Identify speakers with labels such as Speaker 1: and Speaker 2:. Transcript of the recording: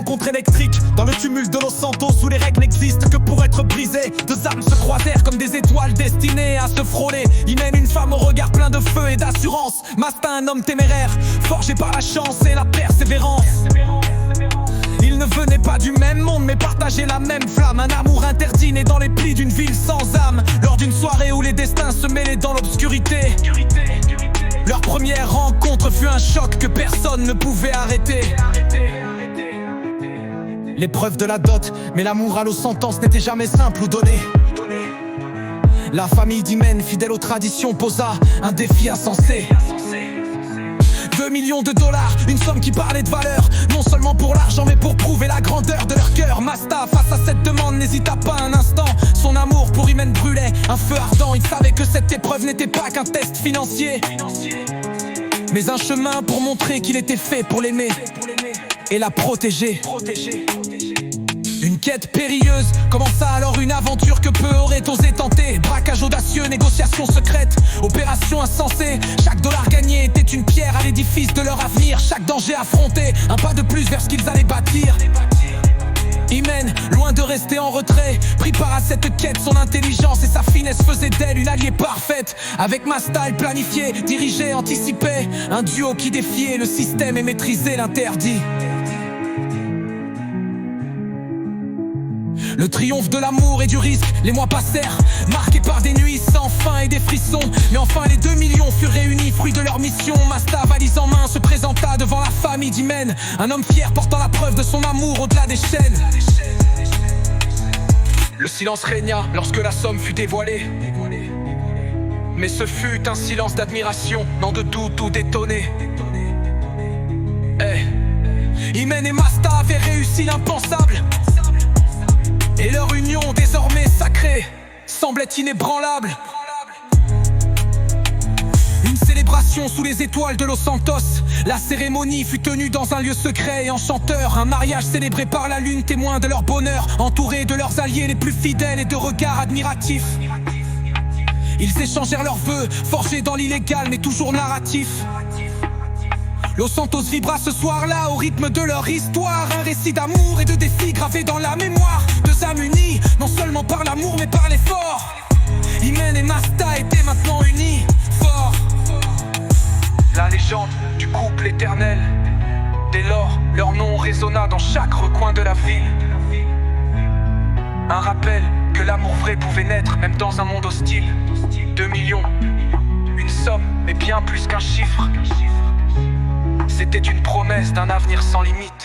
Speaker 1: rencontre électrique dans le tumulte de Los Santos où les règles n'existent que pour être brisées. Deux âmes se croisèrent comme des étoiles destinées à se frôler. Hymen, une femme au regard plein de feu et d'assurance. Masta, un homme téméraire, forgé par la chance et la persévérance. Ils ne venaient pas du même monde mais partageaient la même flamme. Un amour interdit né dans les plis d'une ville sans âme. Lors d'une soirée où les destins se mêlaient dans l'obscurité, leur première rencontre fut un choc que personne ne pouvait arrêter. L'épreuve de la dot, mais l'amour à Los Santos n'était jamais simple ou donné. La famille d'Hymen, fidèle aux traditions, posa un défi insensé. 2 millions de dollars, une somme qui parlait de valeur, non seulement pour l'argent mais pour prouver la grandeur de leur cœur. Masta, face à cette demande, n'hésita pas un instant. Son amour pour Hymen brûlait, un feu ardent. Il savait que cette épreuve n'était pas qu'un test financier, mais un chemin pour montrer qu'il était fait pour l'aimer et la protéger. Une quête périlleuse commença alors, une aventure que peu auraient osé tenter. Braquage audacieux, négociations secrètes, opération insensée. Chaque dollar gagné était une pierre à l'édifice de leur avenir. Chaque danger affronté, un pas de plus vers ce qu'ils allaient bâtir. Hymen, loin de rester en retrait, prit part à cette quête. Son intelligence et sa finesse faisaient d'elle une alliée parfaite. Avec Masta, elle planifiait, dirigeait, anticipait. Un duo qui défiait le système et maîtrisait l'interdit. Le triomphe de l'amour et du risque, les mois passèrent, marqués par des nuits sans fin et des frissons. Mais enfin les 2 millions furent réunis, fruit de leur mission. Masta, valise en main, se présenta devant la famille d'Hymen. Un homme fier portant la preuve de son amour au-delà des chaînes. Le silence régna lorsque la somme fut dévoilée, mais ce fut un silence d'admiration, non de doute ou d'étonné. Hymen et Masta avaient réussi l'impensable, et leur union désormais sacrée semblait inébranlable. Une célébration sous les étoiles de Los Santos. La cérémonie fut tenue dans un lieu secret et enchanteur. Un mariage célébré par la lune, témoin de leur bonheur, entourés de leurs alliés les plus fidèles et de regards admiratifs. Ils échangèrent leurs vœux, forgés dans l'illégal mais toujours narratifs. Los Santos vibra ce soir-là au rythme de leur histoire. Un récit d'amour et de défis gravés dans la mémoire. Deux âmes unies, non seulement par l'amour mais par l'effort. Hymen et Masta étaient maintenant unis, forts. La légende du couple éternel. Dès lors, leur nom résonna dans chaque recoin de la ville. Un rappel que l'amour vrai pouvait naître même dans un monde hostile. 2 millions, une somme mais bien plus qu'un chiffre. C'était une promesse d'un avenir sans limite.